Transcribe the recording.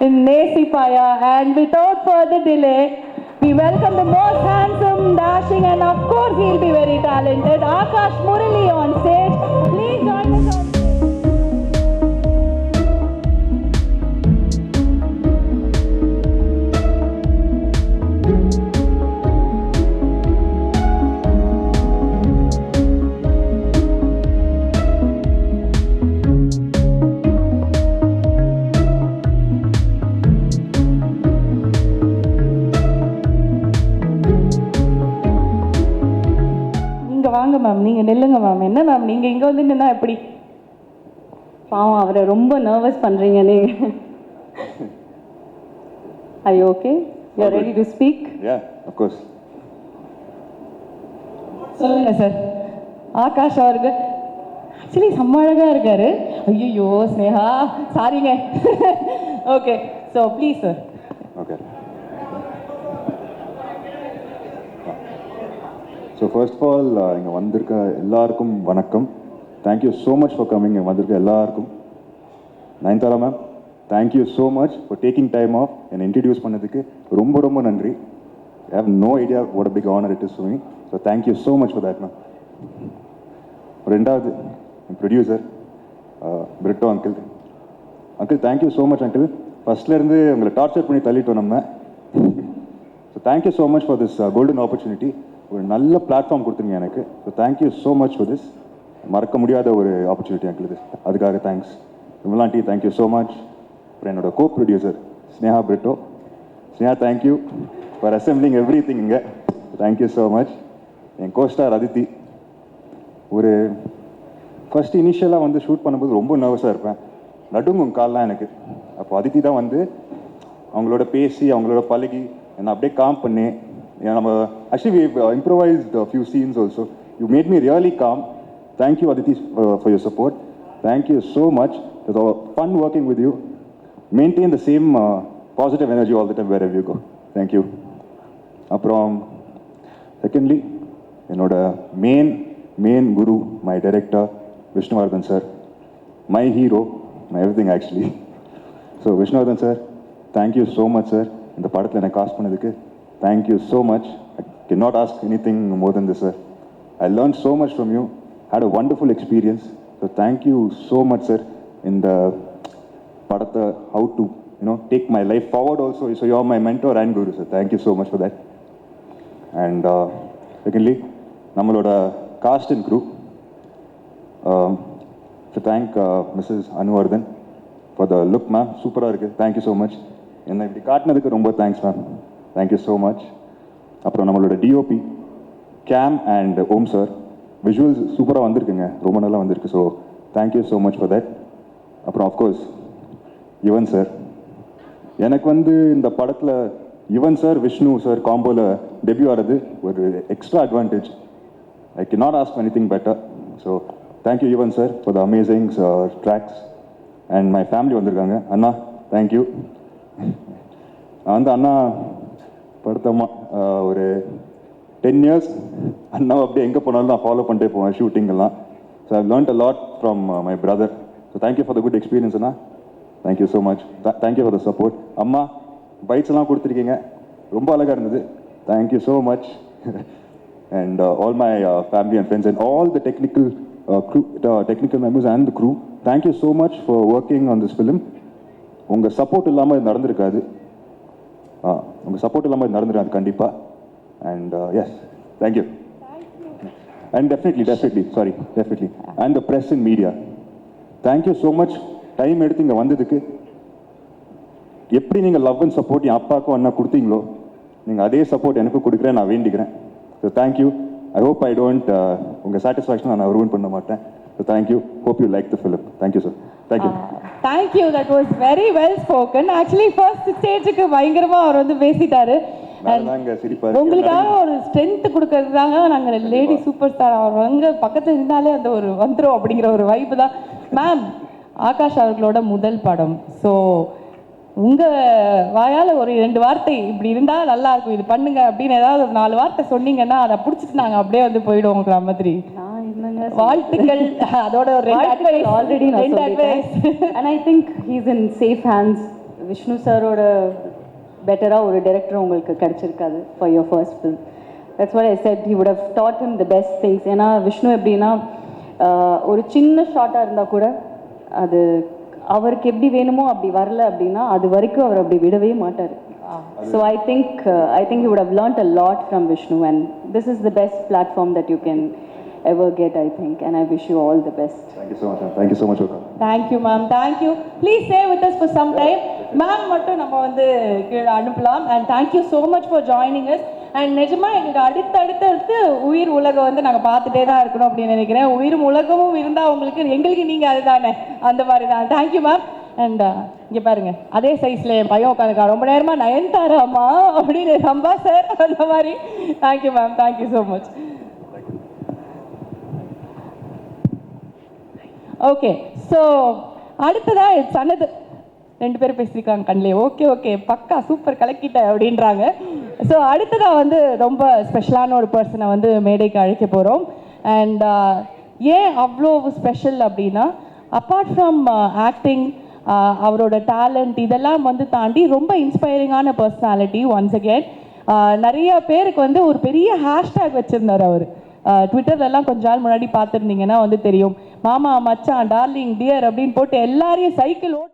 in Nesipaya. And without further delay, we welcome the most handsome, dashing, and of course he'll be very talented, Akash Murali on stage. Please join us on stage. வாங்க ma'am, நீங்கள் நில்லுங்க ma'am. என்ன ma'am நீங்கள் இங்கே வந்து நின்னா எப்படி? பாவம், அவரை ரொம்ப நர்வஸ் பண்ணுறீங்க நீங்கள். I okay, you are ready to speak? Yeah, of course. சொல்லுங்கள் சார். ஆகாஷ் அவர்கள் ஆக்சுவலி செம்ம அழகாக இருக்காரு. ஐயோ ஸ்னேகா, சாரிங்க. Okay, so please sir. Okay. So first of all இங்கே வந்திருக்க எல்லாருக்கும் வணக்கம். Thank you so much for coming. இங்கே வந்திருக்க எல்லாருக்கும். Nayanthara ma'am, thank you so much for taking time off என்னை இன்ட்ரடியூஸ் பண்ணதுக்கு ரொம்ப ரொம்ப நன்றி. I have no idea what a big honour it is to me. So thank you so much for that ma'am. ரெண்டாவது producer Brito uncle. Uncle thank you so much uncle. ஃபர்ஸ்ட்லேருந்து உங்களை torture பண்ணி தள்ளிட்டோம் நம்ம. So thank you so much for this golden opportunity. ஒரு நல்ல platform கொடுத்துருங்க எனக்கு. So thank you so much for this. மறக்க முடியாத ஒரு ஆப்பர்ச்சுனிட்டி எங்களுக்கு. அதுக்காக தேங்க்ஸ். விமலாண்டி தேங்க்யூ ஸோ மச். அப்புறம் என்னோட co producer Sneha Brito. Sneha thank you for assembling everything இங்கே. Thank you so much. என் கோஸ்டார் அதித்தி. ஒரு ஃபர்ஸ்ட் இனிஷியலாக வந்து ஷூட் பண்ணும்போது ரொம்ப நர்வஸாக இருப்பேன். நடுங்கும் கால்லாம் எனக்கு. அப்போ அதித்தி தான் வந்து அவங்களோட பேசி அவங்களோட பழகி என்னை அப்படியே காம் பண்ணி நம்ம actually we've improvised a few scenes also. You made me really calm. Thank you Aditi for your support. Thank you so much. It was fun working with you. Maintain the same positive energy all the time wherever you go. Thank you. அப்புறம் secondly என்னோட main guru, my director Vishnuvardhan sir, my hero, my everything actually. So Vishnuvardhan sir, thank you so much sir. இந்த படத்தில் என்னை cost பண்ணதுக்கு thank you so much. I cannot ask anything more than this, sir. I learned so much from you. Had a wonderful experience. So thank you so much, sir. In the Padatha, how to take my life forward also. So you are my mentor and guru, sir. Thank you so much for that. And secondly, nammaloda cast and crew. To thank Mrs. Anuvardhan for the look, ma'am. Super irukku. Thank you so much. என்னை இப்படி காட்டினதுக்கு ரொம்ப thanks ma'am. Thank you so much. அப்புறம் நம்மளோட DOP கேம் and ஓம் sir. Visuals சூப்பராக வந்திருக்குங்க, ரொம்ப நல்லா வந்திருக்கு. So thank you so much for that. அப்புறம் ஆஃப்கோர்ஸ் யுவன் சார். எனக்கு வந்து இந்த படத்தில் யுவன் சார் விஷ்ணு சார் காம்போவில் டெபியூ ஆகிறது ஒரு extra advantage. I can not ask anything better. So thank you Yuvan sir for the amazing tracks. And my family வந்திருக்காங்க. அண்ணா தேங்க்யூ. நான் வந்து அண்ணா படுத்தம்மா ஒரு 10 years அண்ணா அப்படியே எங்கே போனாலும் நான் ஃபாலோ பண்ணிட்டே போவேன் ஷூட்டிங்கெல்லாம். So I learnt a lot from my brother. So thank you for the good experience அண்ணா. Thank you so much. Thank you for the support. அம்மா பைட்ஸ் எல்லாம் கொடுத்துருக்கீங்க, ரொம்ப அழகாக இருந்தது. Thank you so much. And all my family and friends and all the technical members and the crew, thank you so much for working on this film. உங்கள் support இல்லாமல் இது நடந்திருக்காது. உங்கள் சப்போர்ட் இல்லாமல் இது நடந்துருக்காது கண்டிப்பாக. And yes, thank you. And definitely and the press and media, thank you so much. Time எடுத்து இங்கே வந்ததுக்கு. எப்படி நீங்கள் லவ் அண்ட் சப்போர்ட் என் அப்பாவுக்கும் அண்ணா கொடுத்தீங்களோ, நீங்கள் அதே சப்போர்ட் எனக்கும் கொடுக்குறேன் நான் வேண்டிக்கிறேன். So thank you. I hope I don't உங்கள் சாட்டிஸ்ஃபேக்ஷன் நான் ரூன் பண்ண மாட்டேன். So thank you. Hope you like the film. Thank you sir. Thank you. Thank you. That was very well spoken. Actually first stage-க்கு பயங்கரமா அவர் வந்து பேசிட்டாரு. உங்களுக்காக ஒரு ஸ்ட்ரென்த் கொடுக்கறதுக்காக நாங்கள் லேடி சூப்பர் ஸ்டார் அவர் வந்து பக்கத்தில் இருந்தாலே அந்த ஒரு வந்துடும் அப்படிங்கிற ஒரு வைப்பு தான். மேம், ஆகாஷ் அவர்களோட முதல் படம். ஸோ உங்கள் வாயால் ஒரு 2 வார்த்தை இப்படி இருந்தால் நல்லா இருக்கும், இது பண்ணுங்க அப்படின்னு ஏதாவது ஒரு 4 வார்த்தை சொன்னீங்கன்னா அதை பிடிச்சிட்டு நாங்கள் அப்படியே வந்து போயிடுவோங்கிற மாதிரி. வாழ்த்துக்கள். அதோட ஒரு 2 அட்வைஸ் ஆல்ரெடி நான் சொல்லிட்டேன். And I think he's in safe hands. Vishnu சாரோட பெட்டராக ஒரு டைரக்டர் உங்களுக்கு கிடச்சிருக்காது for your first film. That's what I said he would have got him the best things. ஏன்னா விஷ்ணு எப்படின்னா ஒரு சின்ன ஷார்ட்டாக இருந்தால் கூட அது அவருக்கு எப்படி வேணுமோ அப்படி வரல அப்படின்னா அது வரைக்கும் அவர் அப்படி விடவே மாட்டார். So I think you would have learned a lot from Vishnu and this is the best platform that you can ever get, I think, and I wish you all the best. Thank you so much, ma'am. Thank you so much, Oka. Thank you, ma'am. Thank you. Please stay with us for some time. Ma'am மட்டும் நம்ம வந்து கீழே அனுப்பலாம். And thank you so much for joining us. And நிஜமா எங்களுக்கு அடுத்தடுத்து உயிர் உலகம் வந்து நாங்கள் பார்த்துட்டே தான் இருக்கணும் அப்படின்னு நினைக்கிறேன். உயிரும் உலகமும் இருந்தால் உங்களுக்கு எங்களுக்கு நீங்கள் அதுதானே, அந்த மாதிரி தான். Thank you ma'am. அண்ட் இங்கே பாருங்க, அதே சைஸில் என் பையன் உட்காந்துக்கா ரொம்ப நேரமாக நயன்தாராமா அப்படின்னு ரம்பா சார் அந்த மாதிரி. Thank you ma'am. Thank you so much. Okay, so அடுத்ததா சொன்னது 2 பேர் பேசியிருக்காங்க கண்ணிலே. ஓகே ஓகே, பக்கா சூப்பர் கலக்கிட்ட அப்படின்றாங்க. ஸோ அடுத்ததா வந்து ரொம்ப ஸ்பெஷலான ஒரு பர்சனை வந்து மேடைக்கு அழைக்க போகிறோம். அண்ட் ஏன் அவ்வளோ ஸ்பெஷல் அப்படின்னா, அப்பார்ட் ஃப்ரம் ஆக்டிங், அவரோட டேலண்ட் இதெல்லாம் வந்து தாண்டி ரொம்ப இன்ஸ்பைரிங்கான பர்சனாலிட்டி. ஒன்ஸ் அகேன் நிறைய பேருக்கு வந்து ஒரு பெரிய ஹேஷ்டேக் வச்சுருந்தார் அவர். ட்விட்டர்லலாம் கொஞ்ச நாள் முன்னாடி பார்த்துருந்தீங்கன்னா வந்து தெரியும், மாமா மச்சான் டார்லிங் டியர் அப்படின்னு போட்டு எல்லாரையும் சைக்கிள் ஓட்டு